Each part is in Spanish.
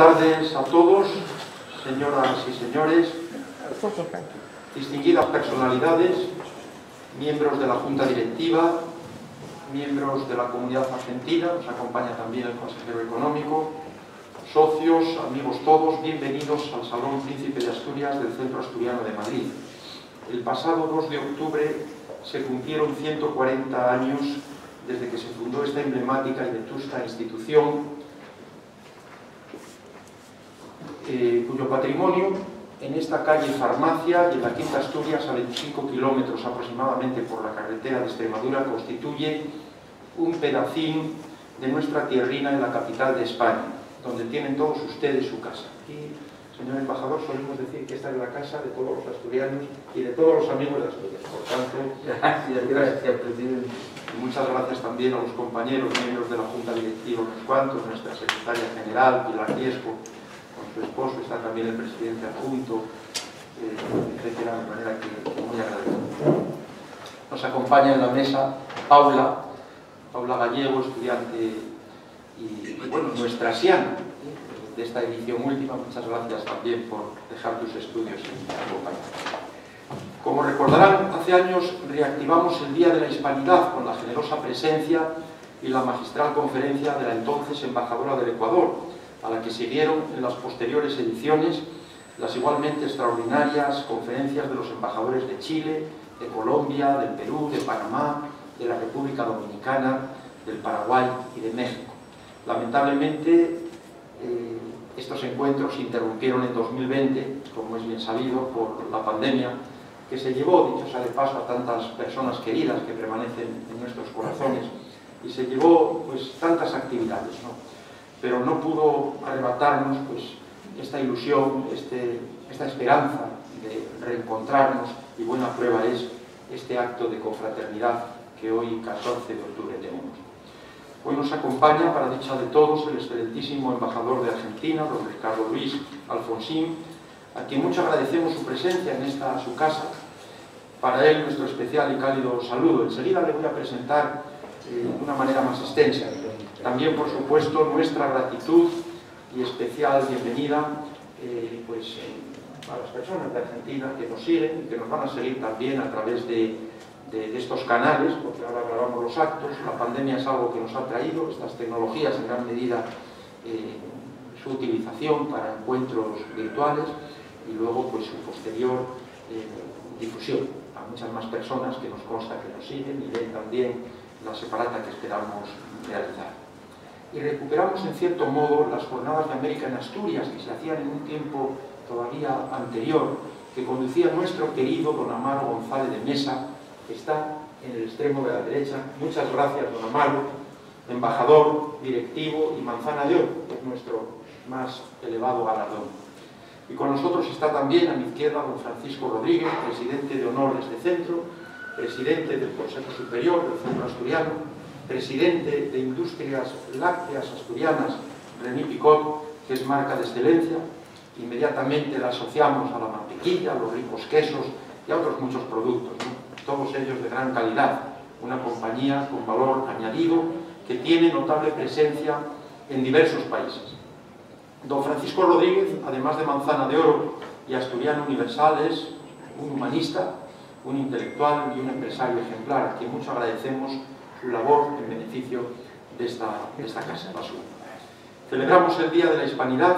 tardes a todos, señoras y señores, distinguidas personalidades, miembros de la Junta Directiva, miembros de la Comunidad Argentina, nos acompaña también el consejero económico, socios, amigos todos, bienvenidos al Salón Príncipe de Asturias del Centro Asturiano de Madrid. El pasado 2 de octubre se cumplieron 140 años desde que se fundó esta emblemática y vetusta institución, cuyo patrimonio en esta calle Farmacia y en la Quinta Asturias, a 25 kilómetros aproximadamente por la carretera de Extremadura, constituye un pedacín de nuestra tierrina en la capital de España, donde tienen todos ustedes su casa. Y, señor embajador, solemos decir que esta es la casa de todos los asturianos y de todos los amigos de Asturias. Por tanto, gracias, presidente. Muchas gracias también a los compañeros, miembros de la Junta Directiva, unos cuantos, nuestra secretaria general, Pilar Riesco, con su esposo, está también el presidente adjunto, etcétera, de manera que muy agradecido. Nos acompaña en la mesa Paula Gallego, estudiante y bueno, nuestra siana de esta edición última. Muchas gracias también por dejar tus estudios en la compañía. Como recordarán, hace años reactivamos el Día de la Hispanidad con la generosa presencia y la magistral conferencia de la entonces embajadora del Ecuador, a la que siguieron en las posteriores ediciones las igualmente extraordinarias conferencias de los embajadores de Chile, de Colombia, del Perú, de Panamá, de la República Dominicana, del Paraguay y de México. Lamentablemente, estos encuentros se interrumpieron en 2020, como es bien sabido, por la pandemia, que se llevó, dicho sea de paso, a tantas personas queridas que permanecen en nuestros corazones, y se llevó pues tantas actividades, ¿no? Pero no pudo arrebatarnos pues esta ilusión, esta esperanza de reencontrarnos, y buena prueba es este acto de confraternidad que hoy, 14 de octubre, tenemos. Hoy nos acompaña, para dicha de todos, el excelentísimo embajador de Argentina, don Ricardo Luis Alfonsín, a quien mucho agradecemos su presencia en esta su casa. Para él, nuestro especial y cálido saludo. Enseguida le voy a presentar de una manera más extensa. También, por supuesto, nuestra gratitud y especial bienvenida a las personas de Argentina que nos siguen y que nos van a seguir también a través de estos canales, porque ahora grabamos los actos. La pandemia es algo que nos ha traído, estas tecnologías en gran medida, su utilización para encuentros virtuales y luego pues su posterior difusión a muchas más personas que nos consta que nos siguen y ven también la separata que esperamos realizar. Y recuperamos en cierto modo las jornadas de América en Asturias que se hacían en un tiempo todavía anterior, que conducía nuestro querido don Amaro González de Mesa, que está en el extremo de la derecha. Muchas gracias, don Amaro, embajador, directivo y manzana de oro, que es nuestro más elevado galardón. Y con nosotros está también a mi izquierda don Francisco Rodríguez, presidente de honor de este centro, presidente del Consejo Superior del Centro Asturiano, presidente de Industrias Lácteas Asturianas, René Picot, que es marca de excelencia. Inmediatamente la asociamos a la mantequilla, a los ricos quesos y a otros muchos productos, ¿no? Todos ellos de gran calidad, una compañía con valor añadido que tiene notable presencia en diversos países. Don Francisco Rodríguez, además de manzana de oro y asturiano universal, es un humanista, un intelectual y un empresario ejemplar, a quien mucho agradecemos su labor en beneficio de esta casa, la suya. Celebramos el Día de la Hispanidad,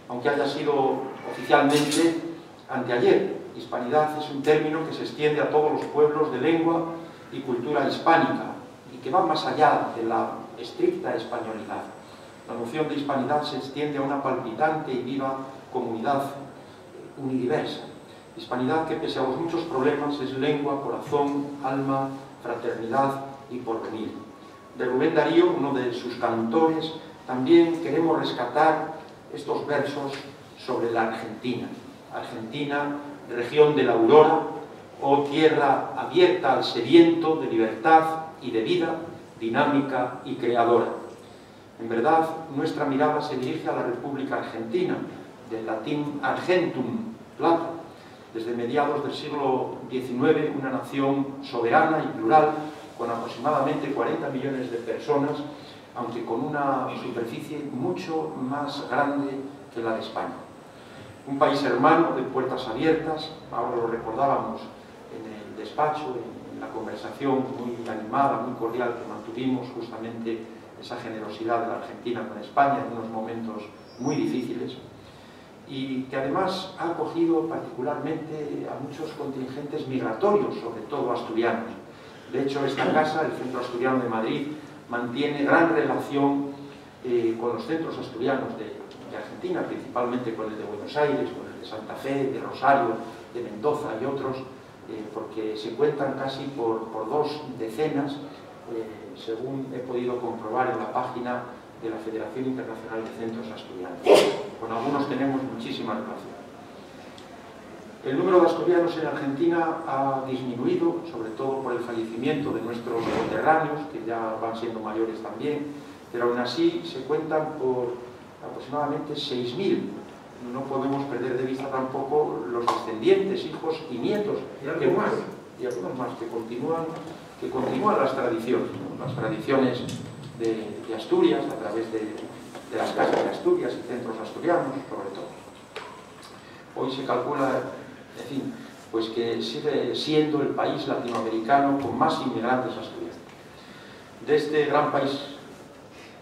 aunque haya sido oficialmente anteayer. Hispanidad es un término que se extiende a todos los pueblos de lengua y cultura hispánica y que va más allá de la estricta españolidad. La noción de hispanidad se extiende a una palpitante y viva comunidad unidiversa. Hispanidad que, pese a los muchos problemas, es lengua, corazón, alma, fraternidad y porvenir. De Rubén Darío, uno de sus cantores, también queremos rescatar estos versos sobre la Argentina. Argentina, región de la aurora, oh tierra abierta al sediento de libertad y de vida, dinámica y creadora. En verdad, nuestra mirada se dirige a la República Argentina, del latín argentum, plata. Desde mediados del siglo XIX, una nación soberana y plural, con aproximadamente 40 millones de personas, aunque con una superficie mucho más grande que que la de España. Un país hermano de puertas abiertas, ahora lo recordábamos en el despacho, en la conversación muy animada, muy cordial que mantuvimos, justamente esa generosidad de la Argentina con España en unos momentos muy difíciles, y que además ha acogido particularmente a muchos contingentes migratorios, sobre todo asturianos. De hecho, esta casa, el Centro Asturiano de Madrid, mantiene gran relación con los centros asturianos de Argentina, principalmente con el de Buenos Aires, con el de Santa Fe, de Rosario, de Mendoza y otros, porque se cuentan casi por 2 decenas, según he podido comprobar en la página de la Federación Internacional de Centros Asturianos. Con algunos tenemos muchísima relación. El número de asturianos en Argentina ha disminuido, sobre todo por el fallecimiento de nuestros conterráneos, que ya van siendo mayores también, pero aún así se cuentan por aproximadamente 6.000. No podemos perder de vista tampoco los descendientes, hijos y nietos, y algunos más que continúan las tradiciones, ¿no? Las tradiciones de Asturias, a través de las casas de Asturias y centros asturianos, sobre todo. Hoy se calcula, en fin, pues que sigue siendo el país latinoamericano con más inmigrantes asturianos. De este gran país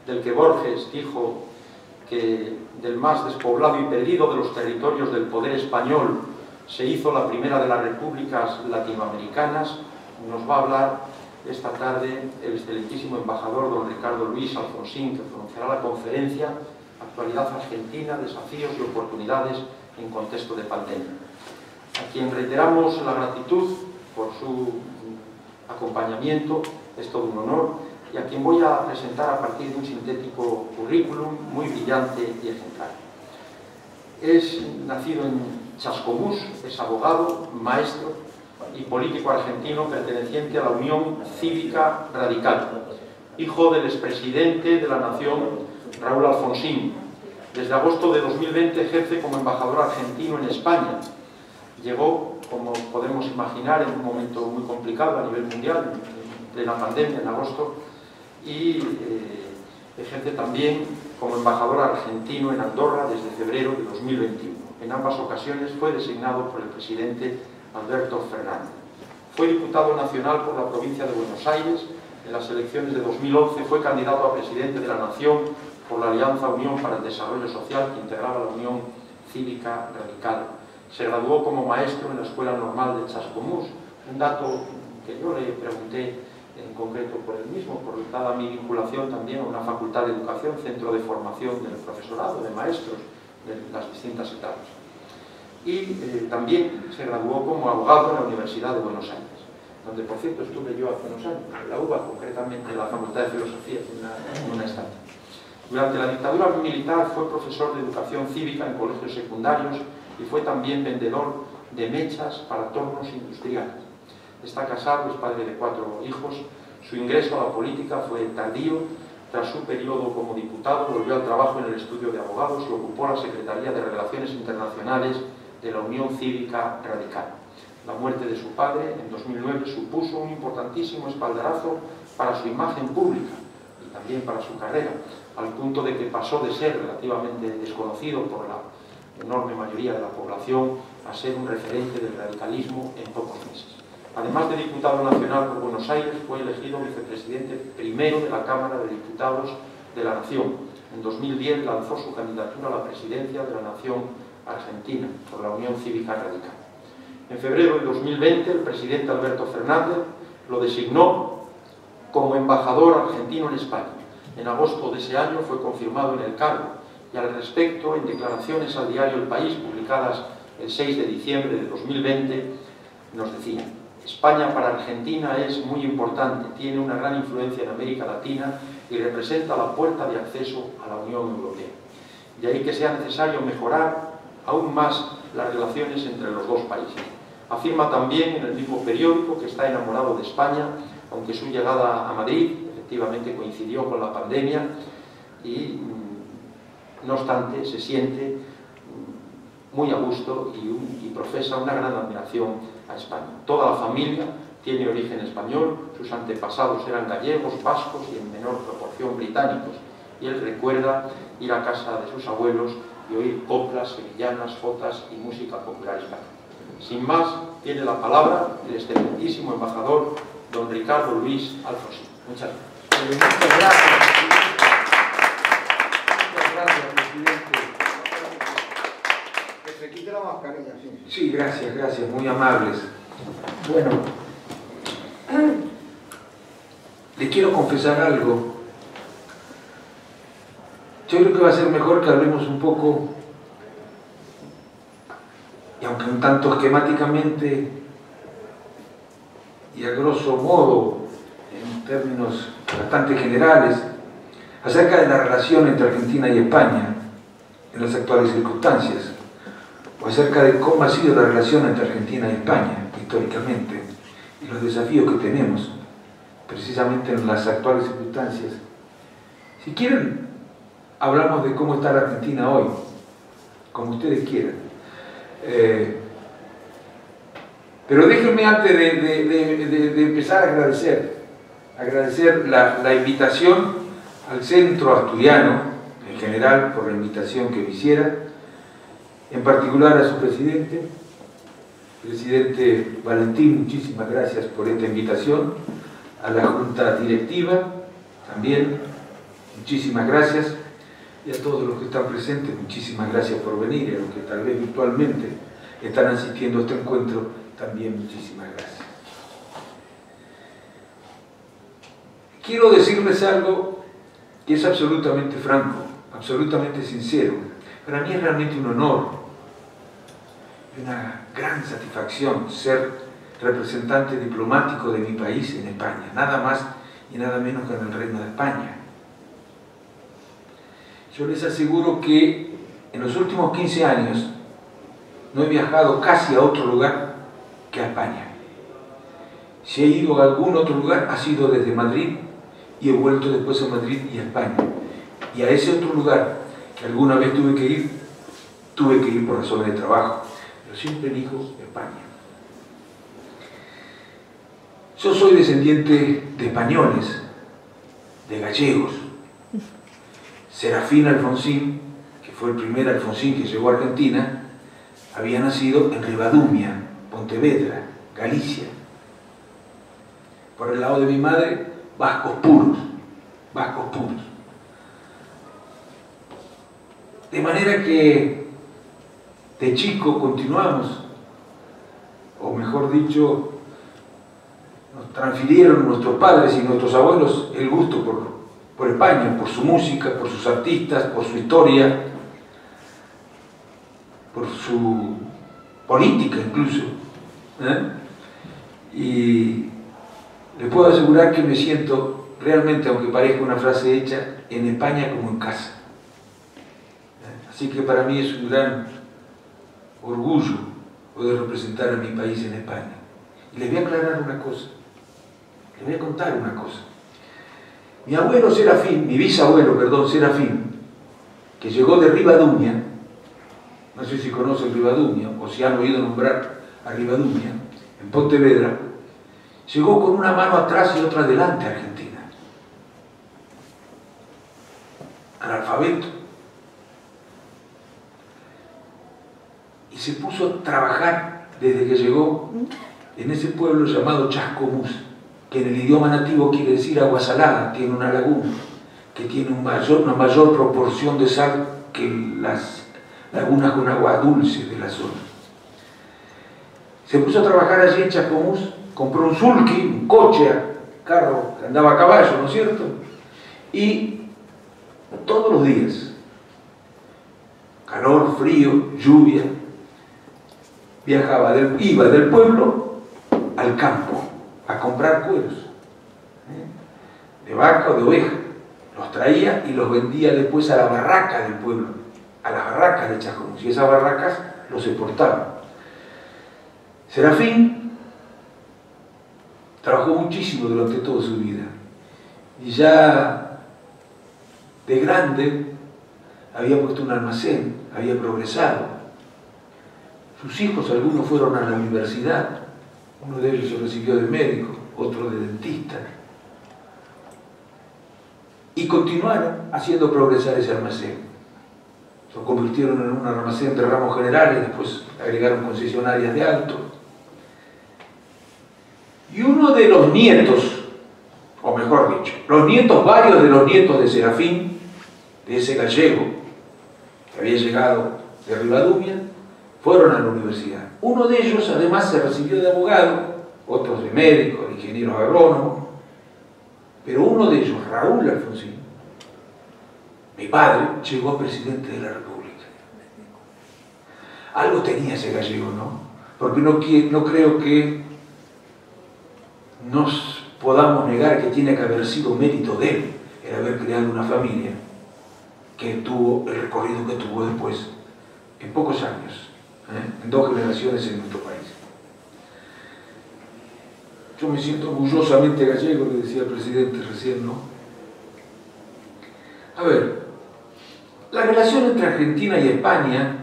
del que Borges dijo que del más despoblado y perdido de los territorios del poder español se hizo la primera de las repúblicas latinoamericanas, nos va a hablar esta tarde el excelentísimo embajador don Ricardo Luis Alfonsín, que pronunciará la conferencia Actualidad Argentina, desafíos y oportunidades en contexto de pandemia. A quien reiteramos la gratitud por su acompañamiento, es todo un honor, y a quien voy a presentar a partir de un sintético currículum muy brillante y ejemplar. Es nacido en Chascomús, es abogado, maestro y político argentino perteneciente a la Unión Cívica Radical, hijo del expresidente de la Nación, Raúl Alfonsín. Desde agosto de 2020 ejerce como embajador argentino en España. Llegó, como podemos imaginar, en un momento muy complicado a nivel mundial, en plena pandemia, en agosto, y ejerce también como embajador argentino en Andorra desde febrero de 2021. En ambas ocasiones fue designado por el presidente Alberto Fernández. Fue diputado nacional por la provincia de Buenos Aires. En las elecciones de 2011 fue candidato a presidente de la Nación por la Alianza Unión para el Desarrollo Social, que integraba la Unión Cívica Radical. Se graduó como maestro en la Escuela Normal de Chascomús, un dato que yo le pregunté en concreto por él mismo, por dada mi vinculación también a una facultad de educación, centro de formación del profesorado, de maestros, de las distintas etapas. Y también se graduó como abogado en la Universidad de Buenos Aires, donde por cierto estuve yo hace unos años, en la UBA, concretamente en la Facultad de Filosofía, en una estancia. Durante la dictadura militar fue profesor de educación cívica en colegios secundarios y fue también vendedor de mechas para tornos industriales. Está casado, es padre de 4 hijos. Su ingreso a la política fue tardío. Tras su periodo como diputado, volvió al trabajo en el estudio de abogados y ocupó la Secretaría de Relaciones Internacionales de la Unión Cívica Radical. La muerte de su padre en 2009 supuso un importantísimo espaldarazo para su imagen pública y también para su carrera, al punto de que pasó de ser relativamente desconocido por la enorme mayoría de la población a ser un referente del radicalismo en pocos meses. Además de diputado nacional por Buenos Aires, fue elegido vicepresidente primero de la Cámara de Diputados de la Nación. En 2010 lanzó su candidatura a la presidencia de la Nación Argentina por la Unión Cívica Radical. En febrero de 2020, el presidente Alberto Fernández lo designó como embajador argentino en España. En agosto de ese año fue confirmado en el cargo, y al respecto, en declaraciones al diario El País, publicadas el 6 de diciembre de 2020, nos decía: España para Argentina es muy importante, tiene una gran influencia en América Latina y representa la puerta de acceso a la Unión Europea. De ahí que sea necesario mejorar aún más las relaciones entre los dos países. Afirma también en el mismo periódico que está enamorado de España, aunque su llegada a Madrid efectivamente coincidió con la pandemia, y no obstante se siente muy a gusto y profesa una gran admiración a España. Toda la familia tiene origen español, sus antepasados eran gallegos, vascos y en menor proporción británicos, y él recuerda ir a casa de sus abuelos y oír coplas, sevillanas, jotas y música popular española. Sin más, tiene la palabra el excelentísimo embajador don Ricardo Luis Alfonsín. Muchas gracias. Muchas gracias, presidente. Muchas gracias, presidente. Que se quite la mascarilla, sí. Sí, gracias, muy amables. Bueno, le quiero confesar algo. Yo creo que va a ser mejor que hablemos un poco, y aunque un tanto esquemáticamente y a grosso modo, en términos bastante generales, acerca de la relación entre Argentina y España en las actuales circunstancias, o acerca de cómo ha sido la relación entre Argentina y España históricamente, y los desafíos que tenemos precisamente en las actuales circunstancias. Si quieren, hablamos de cómo está la Argentina hoy, como ustedes quieran. Pero déjenme antes de empezar a agradecer la invitación al Centro Asturiano, en general, por la invitación que me hiciera, en particular a su presidente Valentín, muchísimas gracias por esta invitación, a la Junta Directiva, también, muchísimas gracias, y a todos los que están presentes, muchísimas gracias por venir, y a los que tal vez virtualmente están asistiendo a este encuentro, también muchísimas gracias. Quiero decirles algo que es absolutamente franco, absolutamente sincero. Para mí es realmente un honor y una gran satisfacción ser representante diplomático de mi país en España, nada más y nada menos que en el Reino de España. Yo les aseguro que en los últimos 15 años no he viajado casi a otro lugar que a España. Si he ido a algún otro lugar, ha sido desde Madrid y he vuelto después a Madrid y a España. Y a ese otro lugar que alguna vez tuve que ir por razones de trabajo, pero siempre elijo España. Yo soy descendiente de españoles, de gallegos. Serafín Alfonsín, que fue el primer Alfonsín que llegó a Argentina, había nacido en Ribadumia, Pontevedra, Galicia. Por el lado de mi madre, vascos puros, vascos puros. De manera que de chico continuamos, o mejor dicho, nos transfirieron nuestros padres y nuestros abuelos el gusto por España, por su música, por sus artistas, por su historia, por su política incluso. Y les puedo asegurar que me siento realmente, aunque parezca una frase hecha, en España como en casa. Así que para mí es un gran orgullo poder representar a mi país en España. Y les voy a aclarar una cosa, les voy a contar una cosa. Mi abuelo Serafín, mi bisabuelo, perdón, Serafín, que llegó de Ribadumia, no sé si conocen Ribadumia o si han oído nombrar a Ribadumia, en Pontevedra, llegó con una mano atrás y otra adelante a Argentina. Analfabeto. Y se puso a trabajar desde que llegó en ese pueblo llamado Chascomús, que en el idioma nativo quiere decir agua salada, tiene una laguna, que tiene una mayor proporción de sal que las lagunas con agua dulce de la zona. Se puso a trabajar allí en Chascomús, compró un sulky, un coche, carro que andaba a caballo, ¿no es cierto? Y todos los días, calor, frío, lluvia, iba del pueblo al campo a comprar cueros, de vaca o de oveja. Los traía y los vendía después a la barraca del pueblo, a las barracas de Chascomús, y esas barracas los exportaban. Serafín trabajó muchísimo durante toda su vida y ya de grande había puesto un almacén, había progresado. Sus hijos, algunos fueron a la universidad, uno de ellos se recibió de médico, otro de dentista, y continuaron haciendo progresar ese almacén. lo convirtieron en un almacén de ramos generales, después agregaron concesionarias de autos. Y uno de los nietos, o mejor dicho, varios de los nietos de Serafín, de ese gallego que había llegado de Rivadumia, fueron a la universidad. Uno de ellos además se recibió de abogado, otros de médicos, de ingenieros agrónomos, pero uno de ellos, Raúl Alfonsín, mi padre, llegó a presidente de la República. Algo tenía ese gallego, ¿no? Porque no creo que nos podamos negar que tiene que haber sido mérito de él el haber creado una familia que tuvo el recorrido que tuvo después, en pocos años, en 2 generaciones en nuestro país. Yo me siento orgullosamente gallego, le decía el presidente recién, ¿no? A ver, la relación entre Argentina y España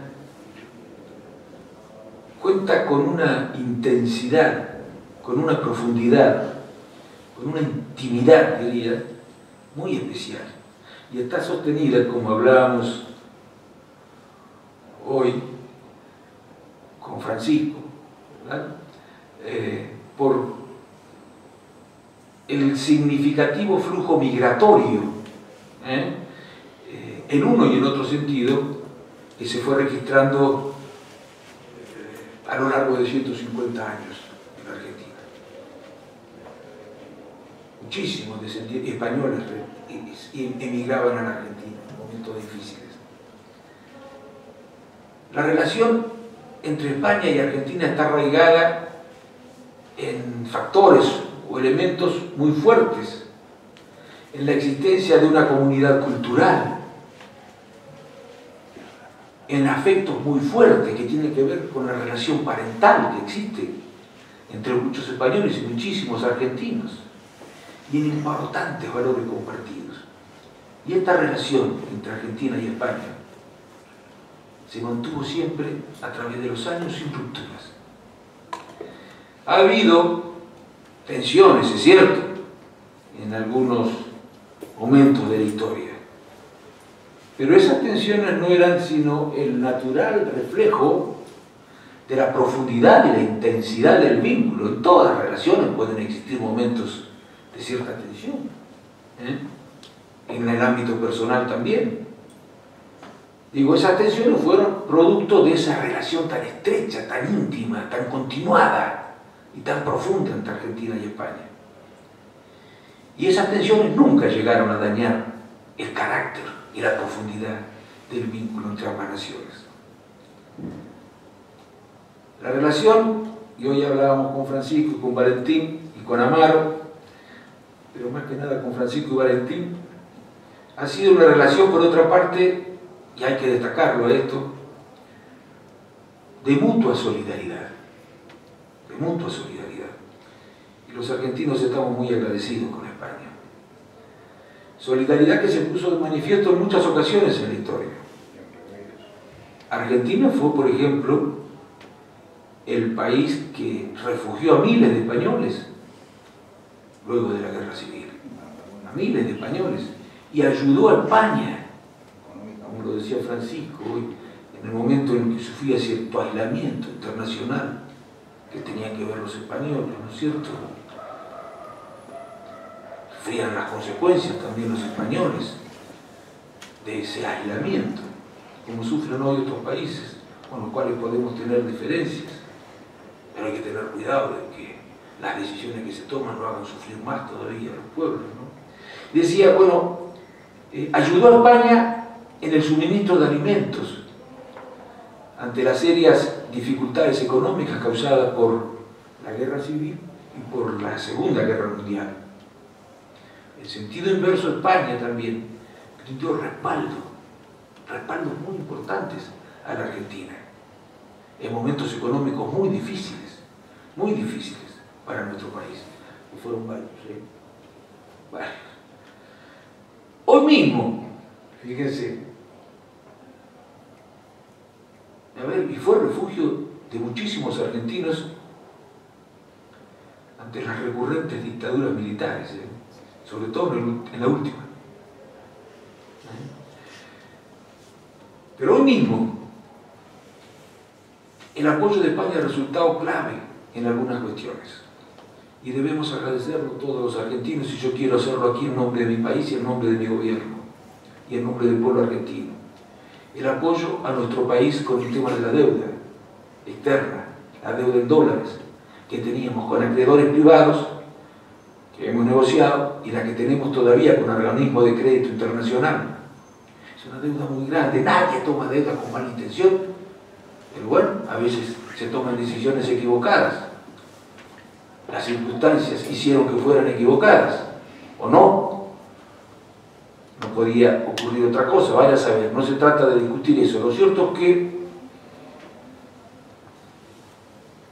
cuenta con una intensidad, con una profundidad, con una intimidad, diría, muy especial. Y está sostenida, como hablábamos hoy con Francisco, ¿verdad? Por el significativo flujo migratorio, en uno y en otro sentido, que se fue registrando a lo largo de 150 años en la Argentina. Muchísimos españoles emigraban a la Argentina en momentos difíciles. La relación entre España y Argentina está arraigada en factores o elementos muy fuertes, en la existencia de una comunidad cultural, en afectos muy fuertes que tienen que ver con la relación parental que existe entre muchos españoles y muchísimos argentinos, y en importantes valores compartidos. Y esta relación entre Argentina y España se mantuvo siempre a través de los años sin rupturas. Ha habido tensiones, es cierto, en algunos momentos de la historia, pero esas tensiones no eran sino el natural reflejo de la profundidad y la intensidad del vínculo. En todas las relaciones pueden existir momentos de cierta tensión, en el ámbito personal también. Digo, esas tensiones fueron producto de esa relación tan estrecha, tan íntima, tan continuada y tan profunda entre Argentina y España. Y esas tensiones nunca llegaron a dañar el carácter y la profundidad del vínculo entre ambas naciones. La relación, y hoy hablábamos con Francisco y con Valentín y con Amaro, pero más que nada con Francisco y Valentín, ha sido una relación, por otra parte, y hay que destacarlo esto, de mutua solidaridad. De mutua solidaridad. Y los argentinos estamos muy agradecidos con España. Solidaridad que se puso de manifiesto en muchas ocasiones en la historia. Argentina fue, por ejemplo, el país que refugió a miles de españoles luego de la guerra civil. A miles de españoles. Y ayudó a España, como lo decía Francisco hoy, en el momento en que sufría cierto aislamiento internacional que tenían que ver los españoles, ¿no es cierto? Sufrían las consecuencias también los españoles de ese aislamiento, como sufren hoy otros países, con los cuales podemos tener diferencias, pero hay que tener cuidado de que las decisiones que se toman no hagan sufrir más todavía a los pueblos, ¿no? Decía, bueno, ayudó a España en el suministro de alimentos ante las serias dificultades económicas causadas por la guerra civil y por la Segunda Guerra Mundial. En sentido inverso, España también dio respaldos muy importantes a la Argentina en momentos económicos muy difíciles para nuestro país, que fueron varios, varios. Hoy mismo, fíjense, y fue refugio de muchísimos argentinos ante las recurrentes dictaduras militares, sobre todo en la última. Pero hoy mismo, el apoyo de España ha resultado clave en algunas cuestiones. Y debemos agradecerlo todos los argentinos, y yo quiero hacerlo aquí en nombre de mi país y en nombre de mi gobierno, y en nombre del pueblo argentino. El apoyo a nuestro país con el tema de la deuda externa, la deuda en dólares, que teníamos con acreedores privados, que hemos negociado, y la que tenemos todavía con organismos de crédito internacional. Es una deuda muy grande, nadie toma deuda con mala intención, pero bueno, a veces se toman decisiones equivocadas. Las circunstancias hicieron que fueran equivocadas, o no. No podía ocurrir otra cosa, vaya a saber, no se trata de discutir eso. Lo cierto es que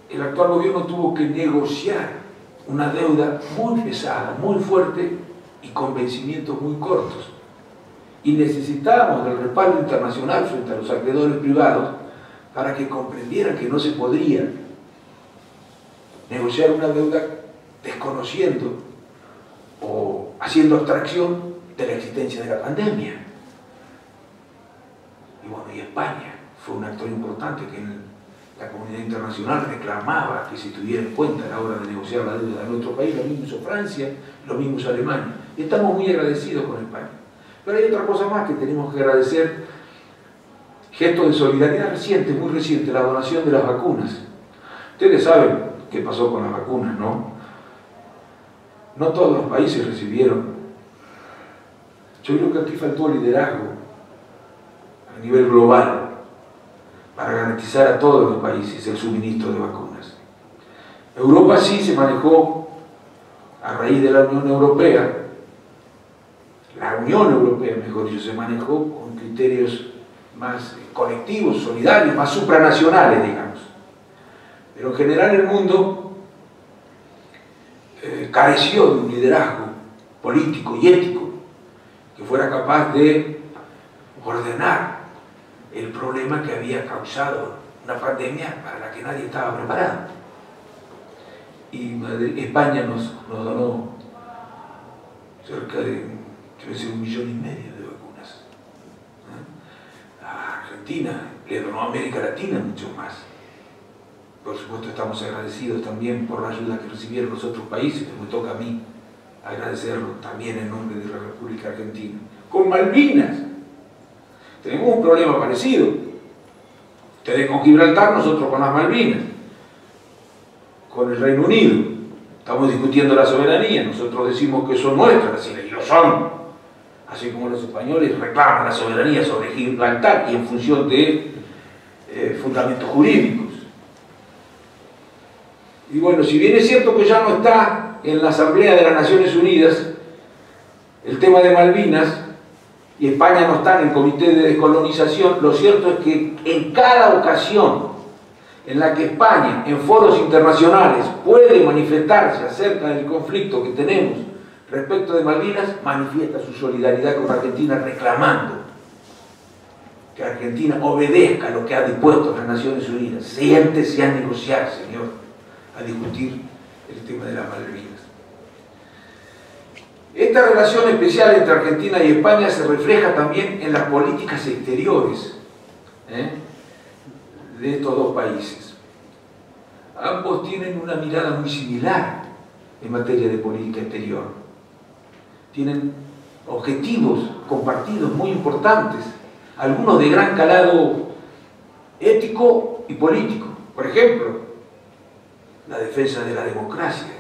el actual gobierno tuvo que negociar una deuda muy pesada, muy fuerte y con vencimientos muy cortos. Y necesitábamos del respaldo internacional frente a los acreedores privados para que comprendieran que no se podría negociar una deuda desconociendo o haciendo abstracción de la existencia de la pandemia. Y bueno, y España fue un actor importante que en la comunidad internacional reclamaba que se tuviera en cuenta a la hora de negociar la deuda de nuestro país. Lo mismo hizo Francia, lo mismo hizo Alemania. Y estamos muy agradecidos con España. Pero hay otra cosa más que tenemos que agradecer: gesto de solidaridad reciente, muy reciente, la donación de las vacunas. Ustedes saben qué pasó con las vacunas, ¿no? No todos los países recibieron. Yo creo que aquí faltó liderazgo a nivel global para garantizar a todos los países el suministro de vacunas. Europa sí se manejó a raíz de la Unión Europea. La Unión Europea, mejor dicho, se manejó con criterios más colectivos, solidarios, más supranacionales, digamos. Pero en general el mundo careció de un liderazgo político y ético que fuera capaz de ordenar el problema que había causado una pandemia para la que nadie estaba preparado. Y España nos donó cerca de 1,5 millones de vacunas. A Argentina le donó a América Latina mucho más. Por supuesto estamos agradecidos también por la ayuda que recibieron los otros países, que me toca a mí agradecerlo también en nombre de la República Argentina. Con Malvinas tenemos un problema parecido. Ustedes con Gibraltar, nosotros con las Malvinas. Con el Reino Unido estamos discutiendo la soberanía. Nosotros decimos que son nuestras, y lo son. Así como los españoles reclaman la soberanía sobre Gibraltar y en función de fundamentos jurídicos. Y bueno, si bien es cierto que ya no está en la Asamblea de las Naciones Unidas el tema de Malvinas, y España no está en el Comité de Descolonización, lo cierto es que en cada ocasión en la que España, en foros internacionales, puede manifestarse acerca del conflicto que tenemos respecto de Malvinas, manifiesta su solidaridad con Argentina, reclamando que Argentina obedezca lo que ha dispuesto las Naciones Unidas. Siéntese a negociar, señor, a discutir el tema de las Malvinas. Esta relación especial entre Argentina y España se refleja también en las políticas exteriores de estos dos países. Ambos tienen una mirada muy similar en materia de política exterior. Tienen objetivos compartidos muy importantes, algunos de gran calado ético y político. Por ejemplo, la defensa de la democracia.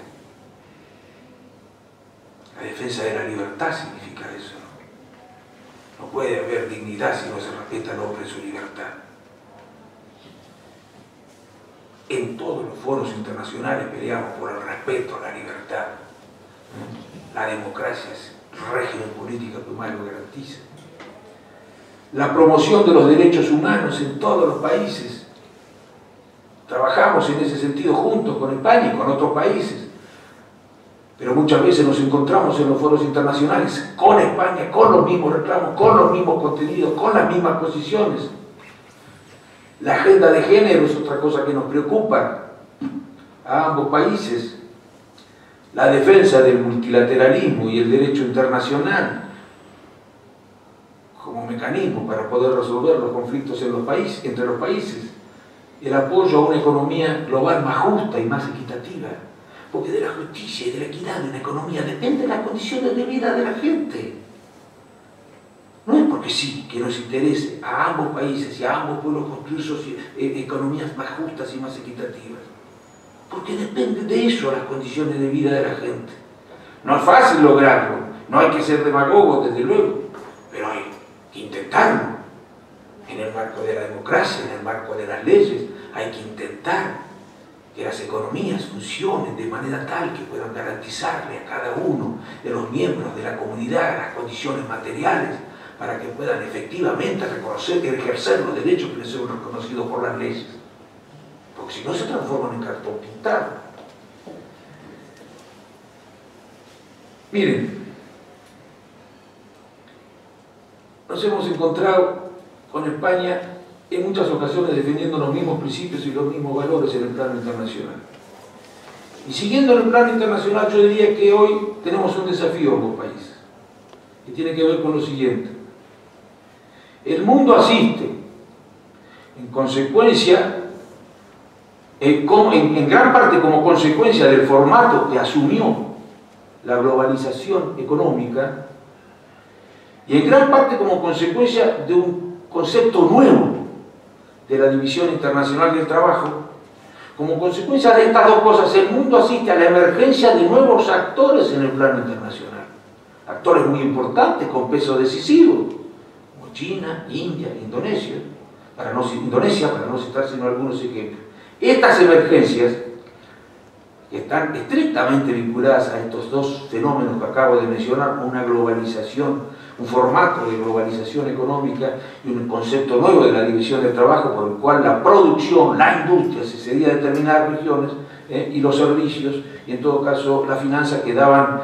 La defensa de la libertad significa eso. No puede haber dignidad si no se respeta al hombre en su libertad. En todos los foros internacionales peleamos por el respeto a la libertad. La democracia es el régimen político que más lo garantiza. La promoción de los derechos humanos en todos los países. Trabajamos en ese sentido juntos con España y con otros países. Pero muchas veces nos encontramos en los foros internacionales con España, con los mismos reclamos, con los mismos contenidos, con las mismas posiciones. La agenda de género es otra cosa que nos preocupa a ambos países. La defensa del multilateralismo y el derecho internacional como mecanismos para poder resolver los conflictos en los países, entre los países, el apoyo a una economía global más justa y más equitativa, porque de la justicia y de la equidad de una economía dependen las condiciones de vida de la gente. No es porque sí que nos interese a ambos países y a ambos pueblos construir economías más justas y más equitativas, porque depende de eso las condiciones de vida de la gente. No es fácil lograrlo, no hay que ser demagogos desde luego, pero hay que intentarlo. En el marco de la democracia, en el marco de las leyes, hay que intentar que las economías funcionen de manera tal que puedan garantizarle a cada uno de los miembros de la comunidad las condiciones materiales para que puedan efectivamente reconocer y ejercer los derechos que les son reconocidos por las leyes. Porque si no se transforman en cartón pintado. Miren, nos hemos encontrado con España en muchas ocasiones defendiendo los mismos principios y los mismos valores en el plano internacional. Y siguiendo en el plano internacional, yo diría que hoy tenemos un desafío en los países, que tiene que ver con lo siguiente. El mundo asiste, en consecuencia, en gran parte como consecuencia del formato que asumió la globalización económica, y en gran parte como consecuencia de un concepto nuevo de la División Internacional del Trabajo. Como consecuencia de estas dos cosas, el mundo asiste a la emergencia de nuevos actores en el plano internacional. Actores muy importantes, con peso decisivo, como China, India, Indonesia, para no citar sino algunos ejemplos. Estas emergencias, que están estrictamente vinculadas a estos dos fenómenos que acabo de mencionar, una globalización, un formato de globalización económica y un concepto nuevo de la división del trabajo por el cual la producción, la industria se cedía a determinadas regiones y los servicios y en todo caso la finanza quedaban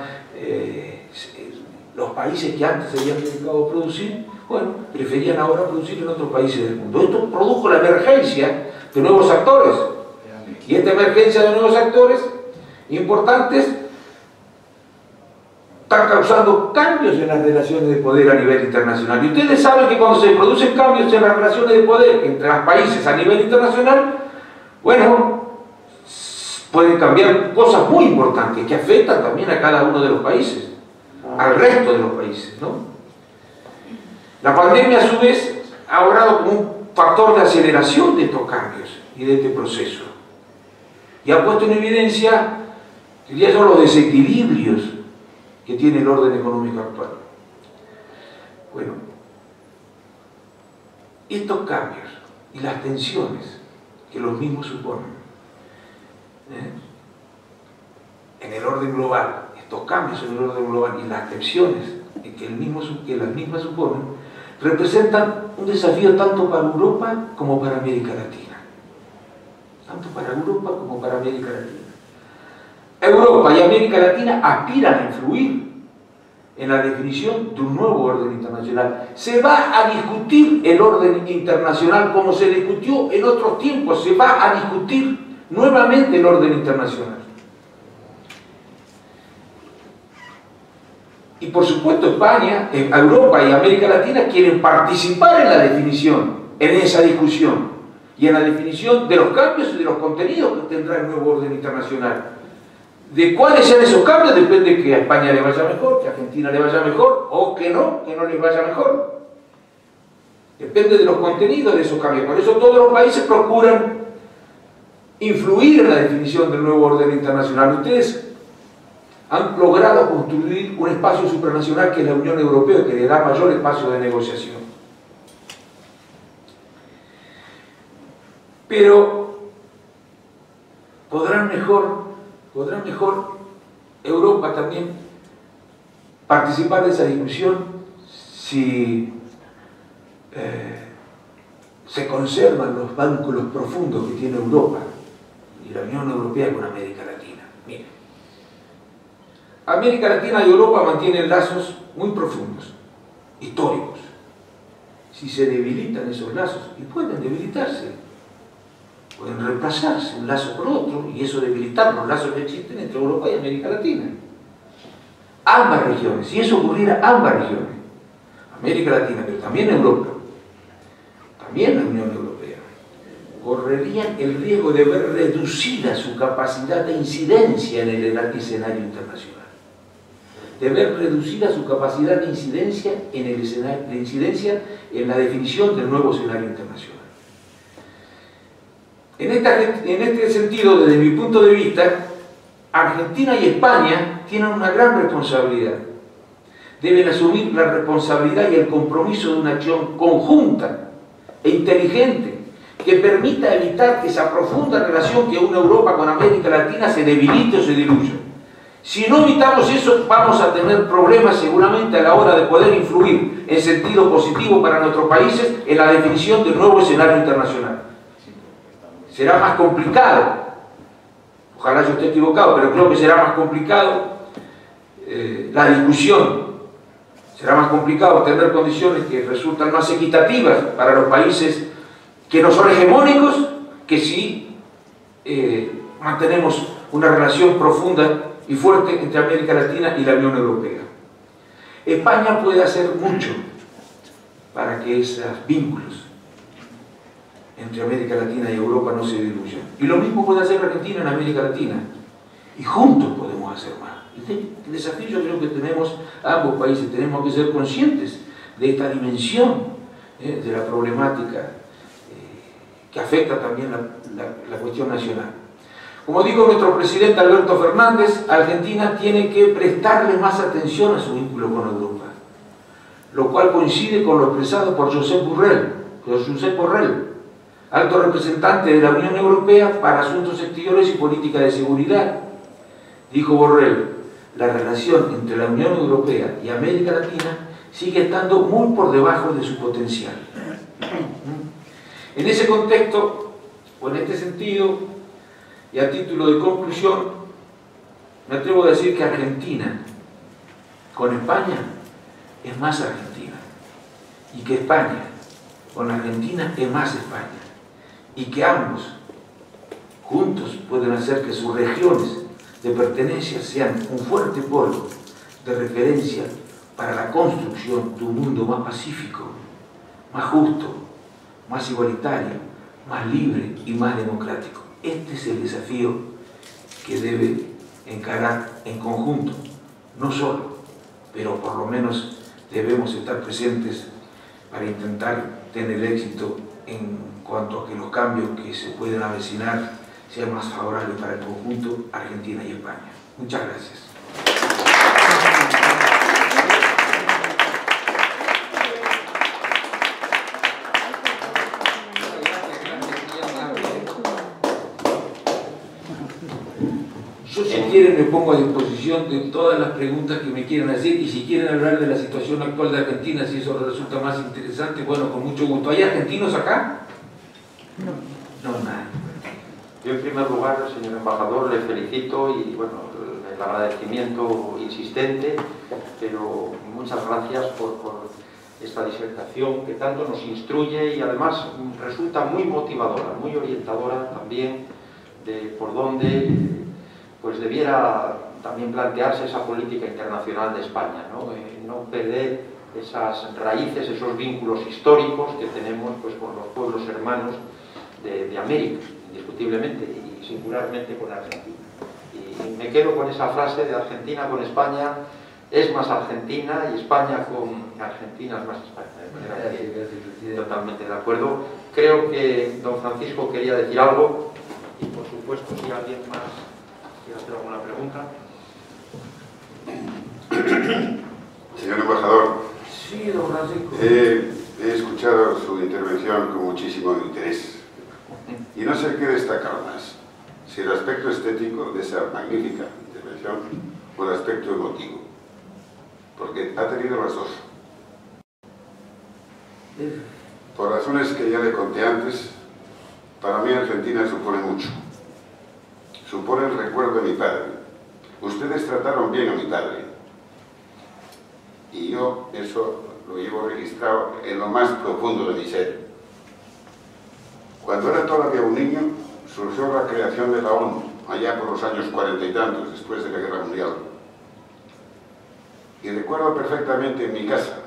los países que antes se habían dedicado a producir, bueno, preferían ahora producir en otros países del mundo. Esto produjo la emergencia de nuevos actores y esta emergencia de nuevos actores importantes están causando cambios en las relaciones de poder a nivel internacional. Y ustedes saben que cuando se producen cambios en las relaciones de poder entre los países a nivel internacional, bueno, pueden cambiar cosas muy importantes que afectan también a cada uno de los países, al resto de los países, ¿no? La pandemia a su vez ha obrado como un factor de aceleración de estos cambios y de este proceso. Y ha puesto en evidencia, diría yo, los desequilibrios que tiene el orden económico actual. Bueno, estos cambios y las tensiones que los mismos suponen en el orden global, estos cambios en el orden global y las tensiones que las mismas suponen, representan un desafío tanto para Europa como para América Latina. Tanto para Europa como para América Latina. Europa y América Latina aspiran a influir en la definición de un nuevo orden internacional. Se va a discutir el orden internacional como se discutió en otros tiempos, se va a discutir nuevamente el orden internacional. Y por supuesto España, Europa y América Latina quieren participar en la definición, en esa discusión, y en la definición de los cambios y de los contenidos que tendrá el nuevo orden internacional. De cuáles sean esos cambios depende que a España le vaya mejor, que a Argentina le vaya mejor, o que no les vaya mejor. Depende de los contenidos de esos cambios. Por eso todos los países procuran influir en la definición del nuevo orden internacional. Ustedes han logrado construir un espacio supranacional que es la Unión Europea, que le da mayor espacio de negociación. Pero podrán mejor Europa también participar de esa discusión si se conservan los vínculos profundos que tiene Europa y la Unión Europea con América Latina. Miren, América Latina y Europa mantienen lazos muy profundos, históricos. Si se debilitan esos lazos, y pueden debilitarse, pueden reemplazarse un lazo por otro y eso debilitar los lazos que existen entre Europa y América Latina. Ambas regiones, si eso ocurriera, ambas regiones, América Latina, pero también Europa, también la Unión Europea, correrían el riesgo de ver reducida su capacidad de incidencia en el escenario internacional. De ver reducida su capacidad de incidencia en la definición del nuevo escenario internacional. En este sentido, desde mi punto de vista, Argentina y España tienen una gran responsabilidad. Deben asumir la responsabilidad y el compromiso de una acción conjunta e inteligente que permita evitar que esa profunda relación que une Europa con América Latina se debilite o se diluya. Si no evitamos eso, vamos a tener problemas seguramente a la hora de poder influir en sentido positivo para nuestros países en la definición del nuevo escenario internacional. Será más complicado, ojalá yo esté equivocado, pero creo que será más complicado la discusión, será más complicado tener condiciones que resultan más equitativas para los países que no son hegemónicos, que si mantenemos una relación profunda y fuerte entre América Latina y la Unión Europea. España puede hacer mucho para que esos vínculos entre América Latina y Europa no se diluyan. Y lo mismo puede hacer Argentina en América Latina. Y juntos podemos hacer más. El desafío yo creo que tenemos ambos países, tenemos que ser conscientes de esta dimensión de la problemática que afecta también la cuestión nacional. Como dijo nuestro presidente Alberto Fernández, Argentina tiene que prestarle más atención a su vínculo con Europa, lo cual coincide con lo expresado por Josep Borrell, alto representante de la Unión Europea para Asuntos Exteriores y Política de Seguridad. Dijo Borrell, la relación entre la Unión Europea y América Latina sigue estando muy por debajo de su potencial. En ese contexto, o en este sentido, y a título de conclusión, me atrevo a decir que Argentina con España es más Argentina, y que España con Argentina es más España, y que ambos juntos pueden hacer que sus regiones de pertenencia sean un fuerte polo de referencia para la construcción de un mundo más pacífico, más justo, más igualitario, más libre y más democrático. Este es el desafío que debe encarar en conjunto, no solo, pero por lo menos debemos estar presentes para intentar tener éxito en cuanto a que los cambios que se pueden avecinar sean más favorables para el conjunto Argentina y España. Muchas gracias. Yo, si quieren, me pongo a disposición de todas las preguntas que me quieran hacer, y si quieren hablar de la situación actual de Argentina, si eso resulta más interesante, bueno, con mucho gusto. ¿Hay argentinos acá? No, nada. Yo, en primer lugar, señor embajador, le felicito y, bueno, el agradecimiento insistente, pero muchas gracias por esta disertación que tanto nos instruye y además resulta muy motivadora, muy orientadora también de por dónde pues debiera también plantearse esa política internacional de España, ¿no? No perder esas raíces, esos vínculos históricos que tenemos pues con los pueblos hermanos de América, indiscutiblemente, y singularmente con Argentina. Y me quedo con esa frase de Argentina con España es más Argentina y España con Argentina es más España. De manera que totalmente de acuerdo. Creo que don Francisco quería decir algo y, por supuesto, si alguien más quiere hacer alguna pregunta. Señor embajador, sí, don Francisco. He escuchado su intervención con muchísimo interés y no sé qué destacar más, si el aspecto estético de esa magnífica intervención o el aspecto emotivo, porque ha tenido las dos. Por razones que ya le conté antes, para mí Argentina supone mucho. Supone el recuerdo de mi padre. Ustedes trataron bien a mi padre. Y yo eso lo llevo registrado en lo más profundo de mi ser. Cuando era todavía un niño, surgió la creación de la ONU, allá por los años 40 y tantos, después de la Guerra Mundial. Y recuerdo perfectamente en mi casa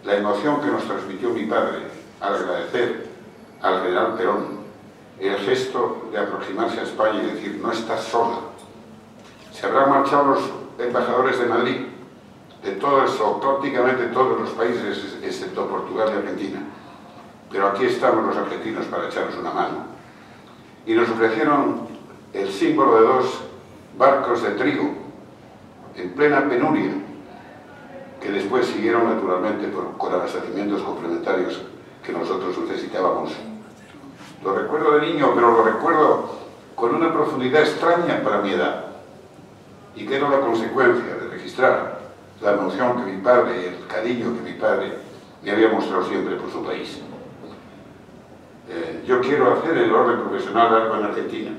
la emoción que nos transmitió mi padre al agradecer al general Perón el gesto de aproximarse a España y decir: no estás sola. Se habrán marchado los embajadores de Madrid, de todos o prácticamente todos los países, excepto Portugal y Argentina, pero aquí estamos los argentinos para echarnos una mano. Y nos ofrecieron el símbolo de 2 barcos de trigo en plena penuria, que después siguieron naturalmente con abastecimientos complementarios que nosotros necesitábamos. Lo recuerdo de niño, pero lo recuerdo con una profundidad extraña para mi edad, y que era la consecuencia de registrar la emoción que mi padre y el cariño que mi padre me había mostrado siempre por su país. Yo quiero hacer el orden profesional algo en Argentina.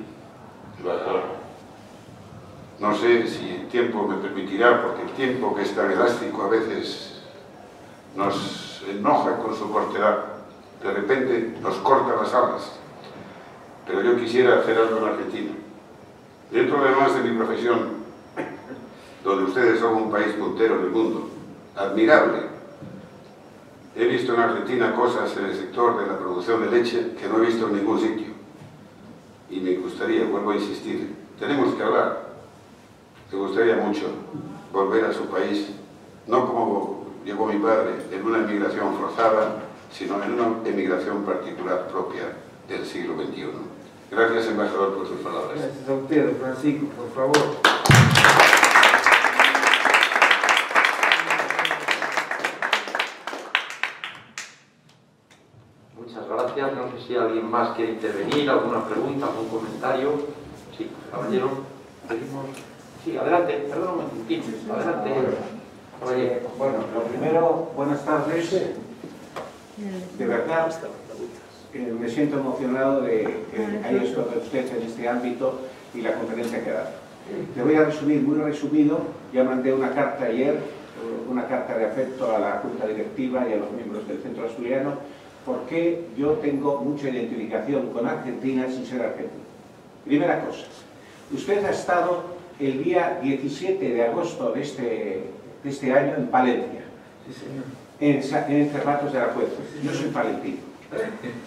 No sé si el tiempo me permitirá, porque el tiempo, que es tan elástico, a veces nos enoja con su cortedad. De repente nos corta las alas. Pero yo quisiera hacer algo en Argentina. Dentro además de mi profesión, donde ustedes son un país puntero en el mundo, admirable. He visto en Argentina cosas en el sector de la producción de leche que no he visto en ningún sitio. Y me gustaría, vuelvo a insistir, tenemos que hablar. Me gustaría mucho volver a su país, no como llegó mi padre, en una emigración forzada, sino en una emigración particular propia del siglo XXI. Gracias, embajador, por sus palabras. Gracias a usted, Francisco, por favor. Muchas gracias. No sé si alguien más quiere intervenir, alguna pregunta, algún comentario. Sí, caballero. ¿Seguimos? Sí, adelante. Perdón un momentito. Adelante, caballero. Bueno, lo primero, buenas tardes. De verdad, me siento emocionado de que haya estado usted en este ámbito y la conferencia que ha dado. Te voy a resumir, muy resumido. Ya mandé una carta ayer, una carta de afecto a la Junta Directiva y a los miembros del Centro Asturiano, porque yo tengo mucha identificación con Argentina sin ser argentino. Primera cosa, usted ha estado el día 17 de agosto de este año en Palencia. Sí, señor. En Cerratos de la Cuesta. Yo soy palentino.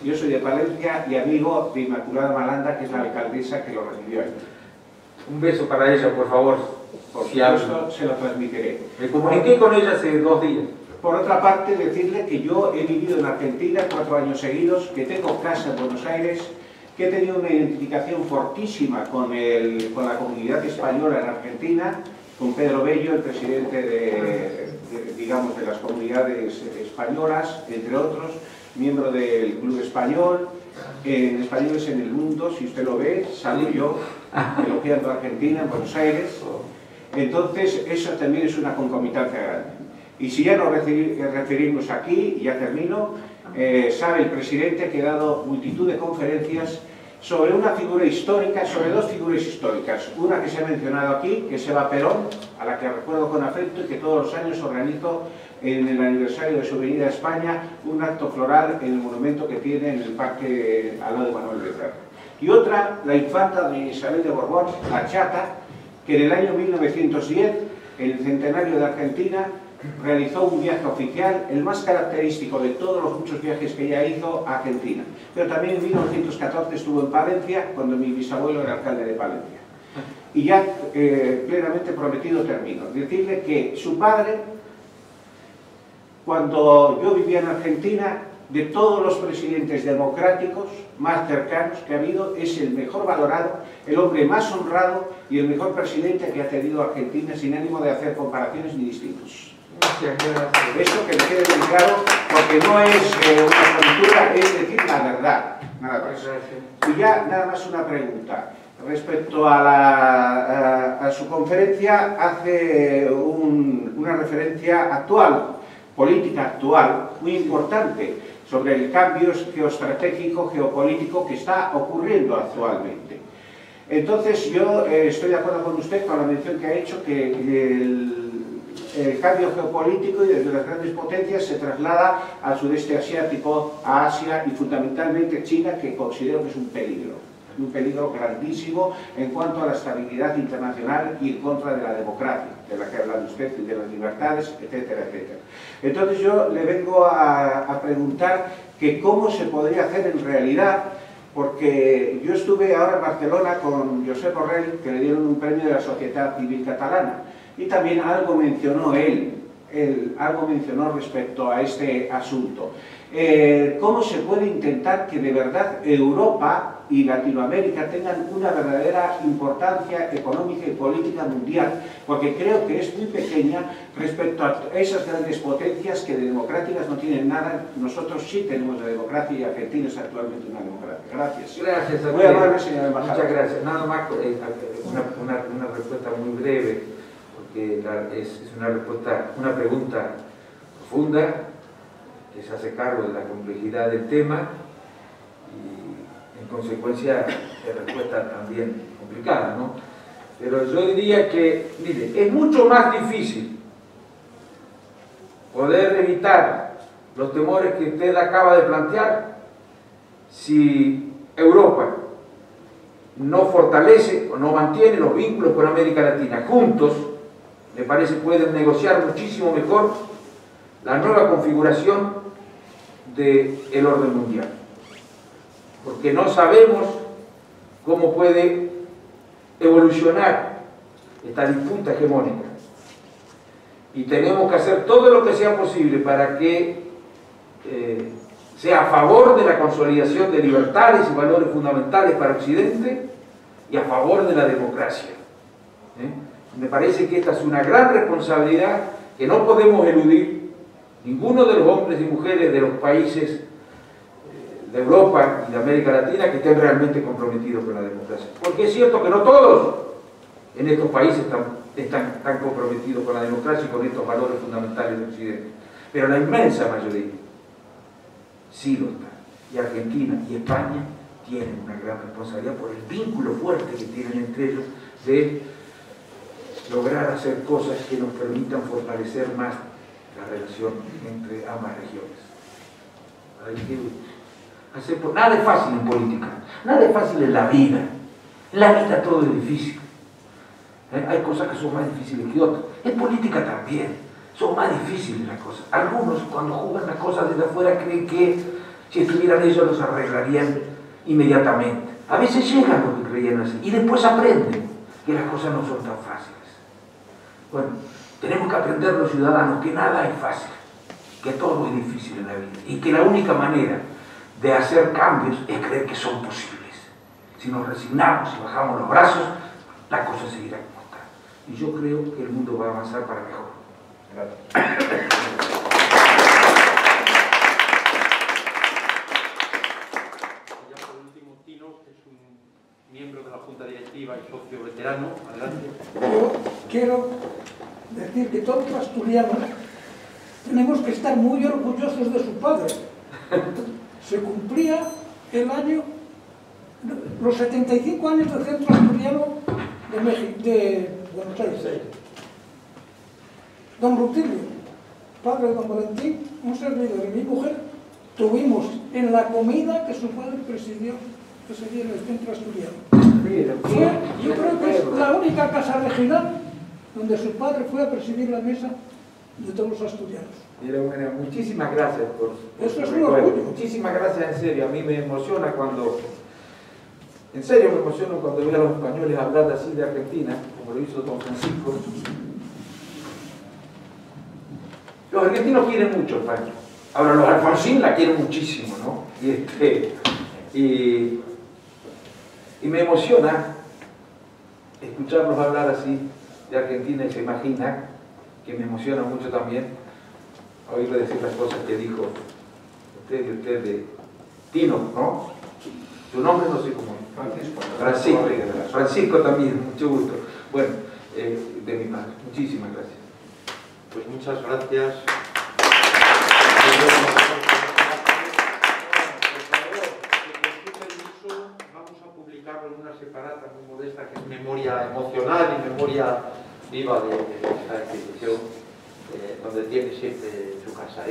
Yo soy de Palencia y amigo de Inmaculada Malanda, que es la alcaldesa que lo recibió allí. Un beso para ella, por favor. Por supuesto, se lo transmitiré. Me comuniqué con ella hace 2 días. Por otra parte, decirle que yo he vivido en Argentina 4 años seguidos, que tengo casa en Buenos Aires, que he tenido una identificación fortísima con la comunidad española en Argentina, con Pedro Bello, el presidente de las comunidades españolas, entre otros, miembro del Club Español, en Españoles en el Mundo, si usted lo ve, salgo yo elogiando a Argentina en Buenos Aires. Entonces, eso también es una concomitancia grande. Y si ya nos referimos aquí, y ya termino, sabe el presidente que ha dado multitud de conferencias sobre una figura histórica, sobre 2 figuras históricas. Una que se ha mencionado aquí, que es Eva Perón, a la que recuerdo con afecto y que todos los años organizo en el aniversario de su venida a España un acto floral en el monumento que tiene en el parque al lado de Manuel Becerra. Y otra, la infanta de Isabel de Borbón, la Chata, que en el año 1910, en el centenario de Argentina, realizó un viaje oficial, el más característico de todos los muchos viajes que ella hizo a Argentina. Pero también en 1914 estuvo en Palencia, cuando mi bisabuelo era alcalde de Palencia. Y ya plenamente prometido termino. Decirle que su padre, cuando yo vivía en Argentina, de todos los presidentes democráticos más cercanos que ha habido, es el mejor valorado, el hombre más honrado y el mejor presidente que ha tenido Argentina, sin ánimo de hacer comparaciones ni distintos. Eso que me quede muy claro, porque no es una aventura, es decir la verdad, nada más. Y ya nada más una pregunta. Respecto a su conferencia, hace una referencia actual, política actual, muy importante, sobre el cambio geoestratégico, geopolítico que está ocurriendo actualmente. Entonces yo estoy de acuerdo con usted con la mención que ha hecho, que el cambio geopolítico y desde las grandes potencias se traslada al sudeste asiático, a Asia y fundamentalmente China, que considero que es un peligro. un peligro grandísimo en cuanto a la estabilidad internacional y en contra de la democracia, de la que ha hablado usted, y de las libertades, etcétera, etcétera. Entonces yo le vengo a preguntar que cómo se podría hacer en realidad, porque yo estuve ahora en Barcelona con Josep Borrell, que le dieron un premio de la Sociedad Civil Catalana, y también algo mencionó algo mencionó respecto a este asunto. ¿Cómo se puede intentar que de verdad Europa y Latinoamérica tengan una verdadera importancia económica y política mundial? Porque creo que es muy pequeña respecto a esas grandes potencias que de democráticas no tienen nada. Nosotros sí tenemos la democracia y Argentina es actualmente una democracia. Gracias. Gracias a Muy amable, señora embajadora. Muchas gracias. Nada más una respuesta muy breve, porque es una pregunta profunda, que se hace cargo de la complejidad del tema y en consecuencia de respuesta también complicada, ¿no? Pero yo diría que, mire, es mucho más difícil poder evitar los temores que usted acaba de plantear si Europa no fortalece o no mantiene los vínculos con América Latina. Juntos, me parece, pueden negociar muchísimo mejor la nueva configuración del orden mundial, porque no sabemos cómo puede evolucionar esta disputa hegemónica y tenemos que hacer todo lo que sea posible para que sea a favor de la consolidación de libertades y valores fundamentales para Occidente y a favor de la democracia. Me parece que esta es una gran responsabilidad que no podemos eludir ninguno de los hombres y mujeres de los países de Europa y de América Latina que estén realmente comprometidos con la democracia. Porque es cierto que no todos en estos países están tan comprometidos con la democracia y con estos valores fundamentales de Occidente, pero la inmensa mayoría sí lo están. Y Argentina y España tienen una gran responsabilidad por el vínculo fuerte que tienen entre ellos de lograr hacer cosas que nos permitan fortalecer más la relación entre ambas regiones. Hay que hacer, nada es fácil en política, nada es fácil en la vida. En la vida todo es difícil. Hay cosas que son más difíciles que otras. En política también son más difíciles las cosas. Algunos cuando juegan las cosas desde afuera creen que si estuvieran ellos los arreglarían inmediatamente. A veces llegan los que creían así y después aprenden que las cosas no son tan fáciles. Bueno, tenemos que aprender los ciudadanos que nada es fácil, que todo es difícil en la vida y que la única manera de hacer cambios es creer que son posibles. Si nos resignamos y bajamos los brazos, la cosa seguirá como está. Y yo creo que el mundo va a avanzar para mejor. Gracias. Ya por último, Tino, que es un miembro de la Junta Directiva y socio veterano. Adelante. Yo quiero decir que todos los asturianos tenemos que estar muy orgullosos de su padre. Se cumplía el año, los 75 años del Centro Asturiano de Buenos Aires. Don Rutilio, padre de don Valentín, un servidor y mi mujer, tuvimos en la comida que su padre presidió ese día en el Centro Asturiano. Yo creo que es la única casa regional donde su padre fue a presidir la mesa de todos los asturianos. Mira, bueno, muchísimas gracias por eso es un orgullo. Muchísimas gracias, en serio. A mí me emociona cuando, en serio me emociono cuando veo a los españoles hablar así de Argentina, como lo hizo don Francisco. Los argentinos quieren mucho a España. Ahora, los Alfonsín la quieren muchísimo, ¿no? Y me emociona escucharlos hablar así de Argentina y se imagina que me emociona mucho también oírle decir las cosas que dijo usted de Tino, ¿no? Su nombre no sé cómo es. Francisco también, mucho gusto. Bueno, de mi madre. Muchísimas gracias. Pues muchas gracias. Vamos a publicarlo en una separata muy modesta que es memoria emocional y memoria viva de esta institución. donde tiene siempre su casa.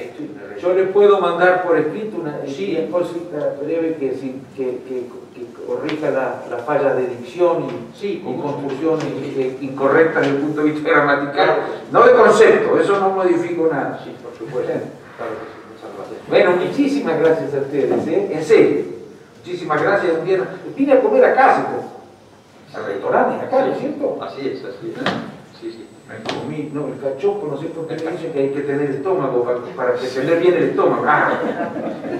Yo le puedo mandar por escrito una cosita breve que corrija la falla de dicción y confusiones incorrectas desde el punto de vista gramatical. Claro. No de concepto, eso no modifico nada. Sí, por supuesto. Claro que sí, muchas gracias. Bueno, muchísimas gracias a ustedes, en serio. Muchísimas gracias. Vine a comer acá, al restaurante, acá, ¿no es cierto? Así es, así es. Sí, sí. Me comí, no, el cachopo, no sé por qué me dicen que hay que tener estómago para tener bien el estómago.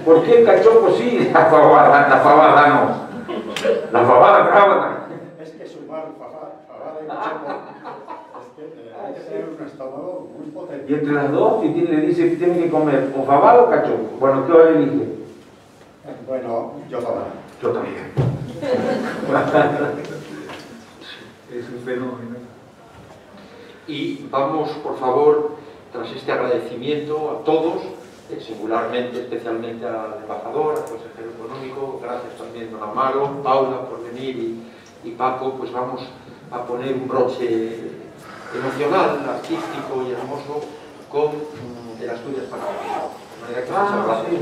¿Por qué el cachopo sí? La fabada no. La fabada brava. Es que sumar fabada y cachopo hay que tener un estómago muy potente. Y entre las dos, si le dice que tiene que comer o fabada o cachopo. Bueno, ¿qué hora elige? Bueno, yo fabada. Yo también. Es un fenómeno. Y vamos, por favor, tras este agradecimiento a todos, singularmente, especialmente al embajador, al consejero económico, gracias también don Amaro, Paula por venir y Paco, pues vamos a poner un broche emocional, artístico y hermoso con el Asturias Panamericano. De manera que muchas gracias.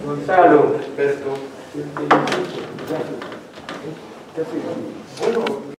Gonzalo, experto. Bueno,